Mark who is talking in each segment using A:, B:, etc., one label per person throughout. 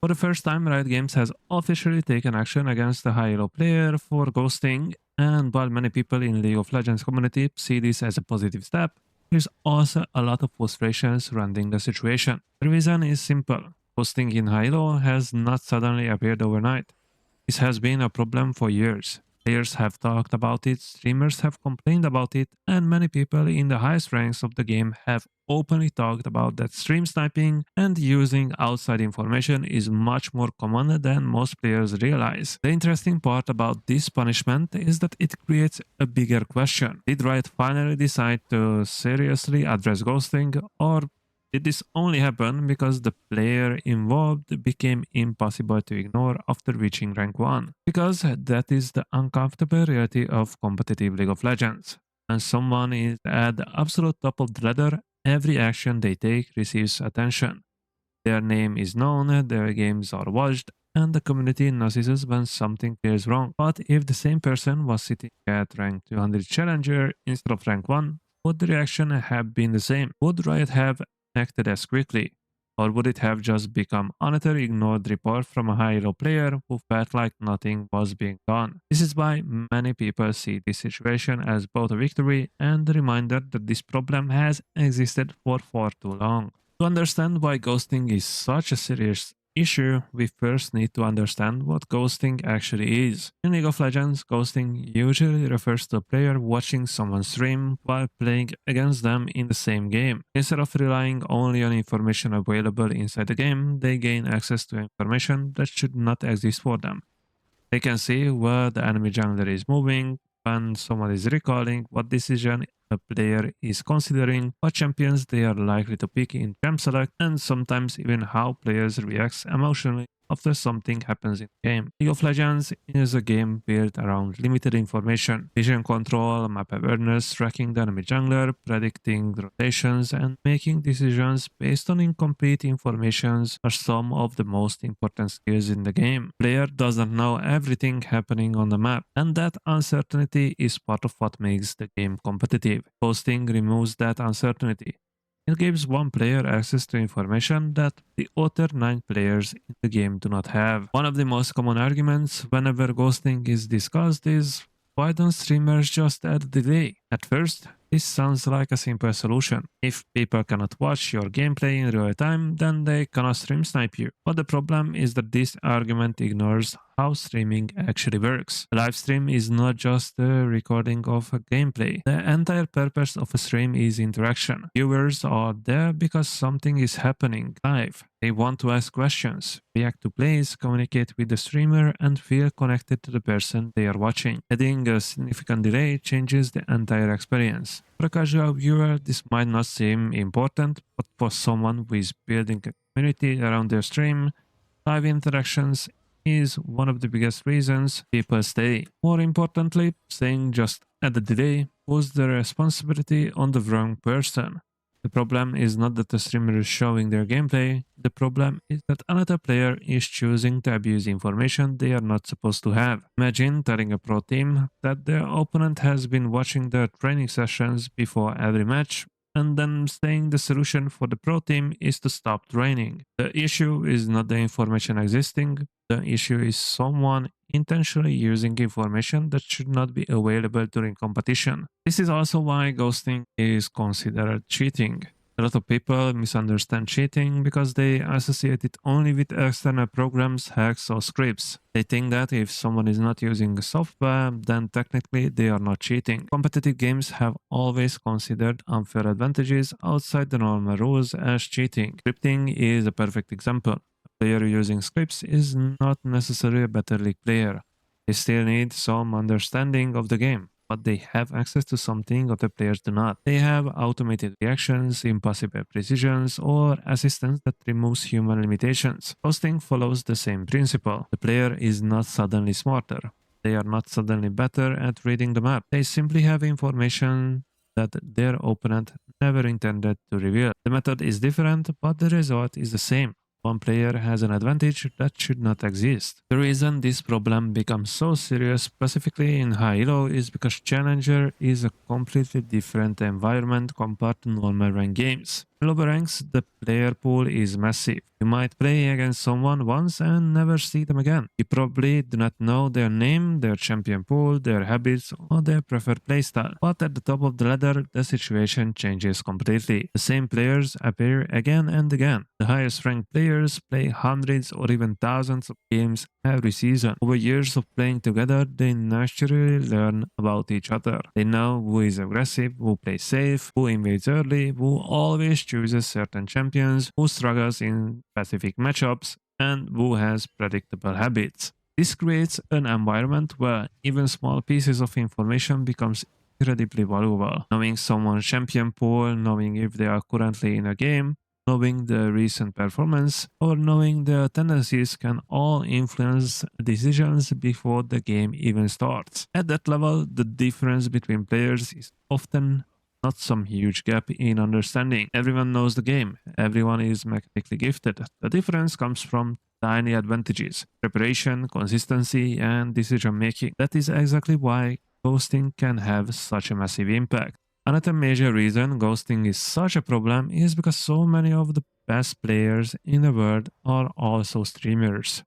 A: For the first time, Riot Games has officially taken action against a high-elo player for ghosting, and while many people in League of Legends community see this as a positive step, there's also a lot of frustration surrounding the situation. The reason is simple. Ghosting in high-elo has not suddenly appeared overnight. This has been a problem for years. Players have talked about it, streamers have complained about it, and many people in the highest ranks of the game have openly talked about that stream sniping and using outside information is much more common than most players realize. The interesting part about this punishment is that it creates a bigger question. Did Riot finally decide to seriously address ghosting, or did this only happen because the player involved became impossible to ignore after reaching rank 1? Because that is the uncomfortable reality of competitive League of Legends. When someone is at the absolute top of the ladder, every action they take receives attention. Their name is known, their games are watched, and the community notices when something is wrong. But if the same person was sitting at rank 200 Challenger instead of rank 1, would the reaction have been the same? Would Riot have acted as quickly? Or would it have just become another ignored report from a high-elo player who felt like nothing was being done? This is why many people see this situation as both a victory and a reminder that this problem has existed for far too long. To understand why ghosting is such a serious issue, we first need to understand what ghosting actually is. In League of Legends, ghosting usually refers to a player watching someone stream while playing against them in the same game. Instead of relying only on information available inside the game, they gain access to information that should not exist for them. They can see where the enemy jungler is moving, when someone is recalling, what decision a player is considering, what champions they are likely to pick in champ select, and sometimes even how players react emotionally after something happens in the game. League of Legends is a game built around limited information, vision control, map awareness, tracking the enemy jungler, predicting rotations, and making decisions based on incomplete information are some of the most important skills in the game. Player doesn't know everything happening on the map, and that uncertainty is part of what makes the game competitive. Hosting removes that uncertainty. It gives one player access to information that the other 9 players in the game do not have. One of the most common arguments whenever ghosting is discussed is, why don't streamers just add the delay? At first, this sounds like a simple solution. If people cannot watch your gameplay in real time, then they cannot stream snipe you. But the problem is that this argument ignores how streaming actually works. A live stream is not just a recording of a gameplay. The entire purpose of a stream is interaction. Viewers are there because something is happening live. They want to ask questions, react to plays, communicate with the streamer, and feel connected to the person they are watching. Adding a significant delay changes the entire experience. For a casual viewer, this might not seem important, but for someone who is building a community around their stream, live interactions is one of the biggest reasons people stay. More importantly, saying just add a delay puts the responsibility on the wrong person. The problem is not that the streamer is showing their gameplay, the problem is that another player is choosing to abuse information they are not supposed to have. Imagine telling a pro team that their opponent has been watching their training sessions before every match, and then saying the solution for the pro team is to stop training. The issue is not the information existing, the issue is someone intentionally using information that should not be available during competition. This is also why ghosting is considered cheating. A lot of people misunderstand cheating because they associate it only with external programs, hacks, or scripts. They think that if someone is not using software, then technically they are not cheating. Competitive games have always considered unfair advantages outside the normal rules as cheating. Scripting is a perfect example. A player using scripts is not necessarily a better league player. They still need some understanding of the game, but they have access to something other players do not. They have automated reactions, impossible precisions, or assistance that removes human limitations. Hosting follows the same principle. The player is not suddenly smarter. They are not suddenly better at reading the map. They simply have information that their opponent never intended to reveal. The method is different, but the result is the same. One player has an advantage that should not exist. The reason this problem becomes so serious, specifically in high-elo, is because Challenger is a completely different environment compared to normal ranked games. In lower ranks, the player pool is massive. You might play against someone once and never see them again. You probably do not know their name, their champion pool, their habits, or their preferred playstyle. But at the top of the ladder, the situation changes completely. The same players appear again and again. The highest ranked players play hundreds or even thousands of games every season. Over years of playing together, they naturally learn about each other. They know who is aggressive, who plays safe, who invades early, who always chooses certain champions, who struggles in specific matchups, and who has predictable habits. This creates an environment where even small pieces of information becomes incredibly valuable. Knowing someone's champion pool, knowing if they are currently in a game, knowing the recent performance, or knowing their tendencies can all influence decisions before the game even starts. At that level, the difference between players is often not some huge gap in understanding. Everyone knows the game, everyone is mechanically gifted. The difference comes from tiny advantages: preparation, consistency, and decision making. That is exactly why ghosting can have such a massive impact. Another major reason ghosting is such a problem is because so many of the best players in the world are also streamers.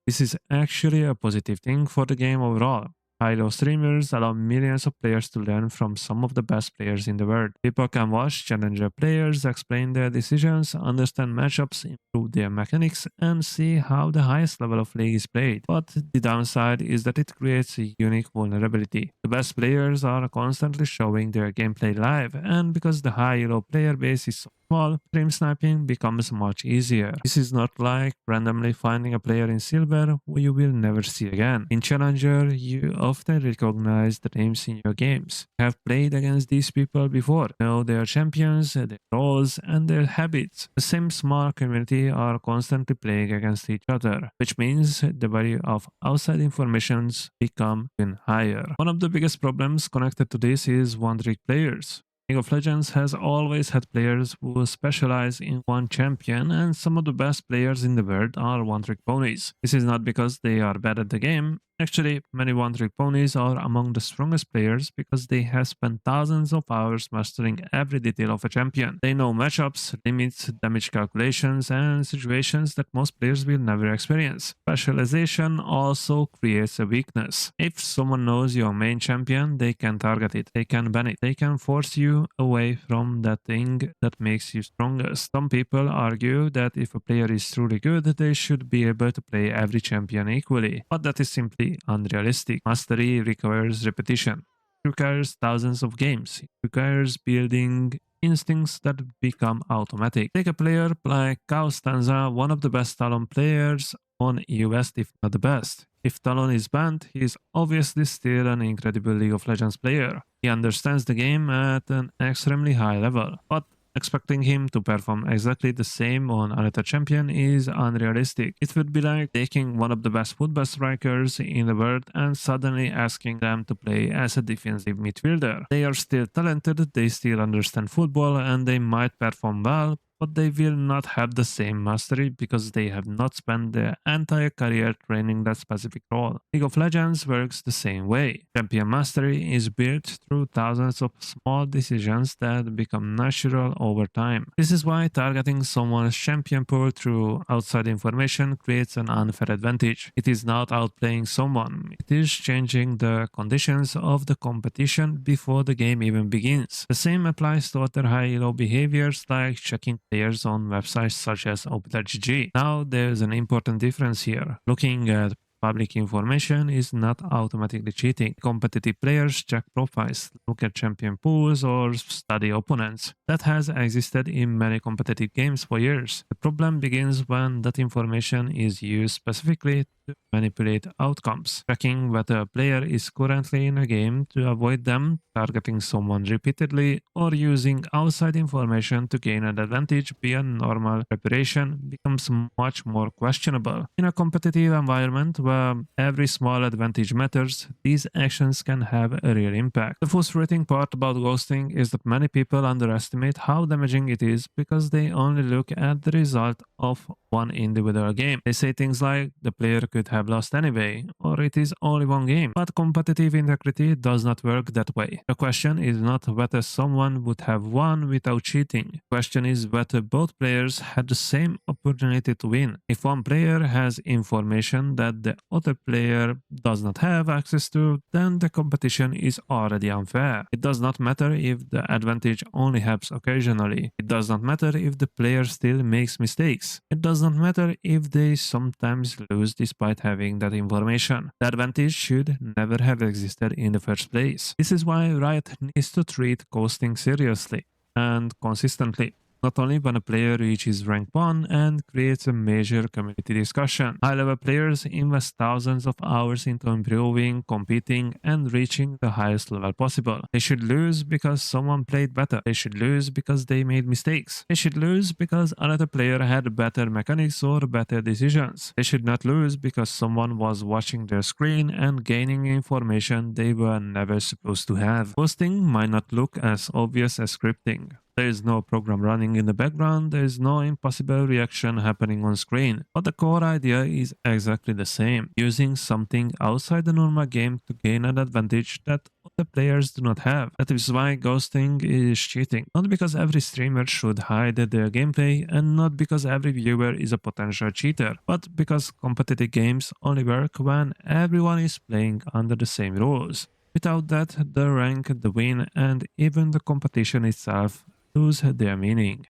A: This is actually a positive thing for the game overall. High-low streamers allow millions of players to learn from some of the best players in the world. People can watch challenger players, explain their decisions, understand matchups, improve their mechanics, and see how the highest level of league is played. But the downside is that it creates a unique vulnerability. The best players are constantly showing their gameplay live, and because the high-low player base is so small, stream sniping becomes much easier. This is not like randomly finding a player in silver who you will never see again. In Challenger, you often recognize the names in your games. You have played against these people before, you know their champions, their roles, and their habits. The same small community are constantly playing against each other, which means the value of outside informations become even higher. One of the biggest problems connected to this is one-trick players. League of Legends has always had players who specialize in one champion, and some of the best players in the world are one-trick ponies. This is not because they are bad at the game. Actually, many one-trick ponies are among the strongest players because they have spent thousands of hours mastering every detail of a champion. They know matchups, limits, damage calculations, and situations that most players will never experience. Specialization also creates a weakness. If someone knows your main champion, they can target it, they can ban it, they can force you away from that thing that makes you strongest. Some people argue that if a player is truly good, they should be able to play every champion equally, but that is simply unrealistic. Mastery requires repetition. It requires thousands of games. It requires building instincts that become automatic. Take a player like Stanza, one of the best Talon players on EU West, if not the best. If Talon is banned, he is obviously still an incredible League of Legends player. He understands the game at an extremely high level, but expecting him to perform exactly the same on another champion is unrealistic. It would be like taking one of the best football strikers in the world and suddenly asking them to play as a defensive midfielder. They are still talented, they still understand football, and they might perform well, but they will not have the same mastery because they have not spent their entire career training that specific role. League of Legends works the same way. Champion mastery is built through thousands of small decisions that become natural over time. This is why targeting someone's champion pool through outside information creates an unfair advantage. It is not outplaying someone, it is changing the conditions of the competition before the game even begins. The same applies to other high-low behaviors like checking players on websites such as Opta.gg. Now there's an important difference here. Looking at public information is not automatically cheating. Competitive players check profiles, look at champion pools, or study opponents. That has existed in many competitive games for years. The problem begins when that information is used specifically to manipulate outcomes. Tracking whether a player is currently in a game to avoid them targeting someone repeatedly, or using outside information to gain an advantage beyond normal preparation becomes much more questionable. In a competitive environment where every small advantage matters, these actions can have a real impact. The frustrating part about ghosting is that many people underestimate how damaging it is because they only look at the result of one individual game. They say things like, the player could have lost anyway, or it is only one game. But competitive integrity does not work that way. The question is not whether someone would have won without cheating. The question is whether both players had the same opportunity to win. If one player has information that the other player does not have access to, then the competition is already unfair. It does not matter if the advantage only helps occasionally. It does not matter if the player still makes mistakes. It does not matter if they sometimes lose despite having that information. The advantage should never have existed in the first place. This is why Riot needs to treat ghosting seriously and consistently. Not only when a player reaches rank 1 and creates a major community discussion. High-level players invest thousands of hours into improving, competing, and reaching the highest level possible. They should lose because someone played better. They should lose because they made mistakes. They should lose because another player had better mechanics or better decisions. They should not lose because someone was watching their screen and gaining information they were never supposed to have. Ghosting might not look as obvious as scripting. There is no program running in the background, there is no impossible reaction happening on screen. But the core idea is exactly the same, using something outside the normal game to gain an advantage that other players do not have. That is why ghosting is cheating. Not because every streamer should hide their gameplay, and not because every viewer is a potential cheater, but because competitive games only work when everyone is playing under the same rules. Without that, the rank, the win, and even the competition itself lose their meaning.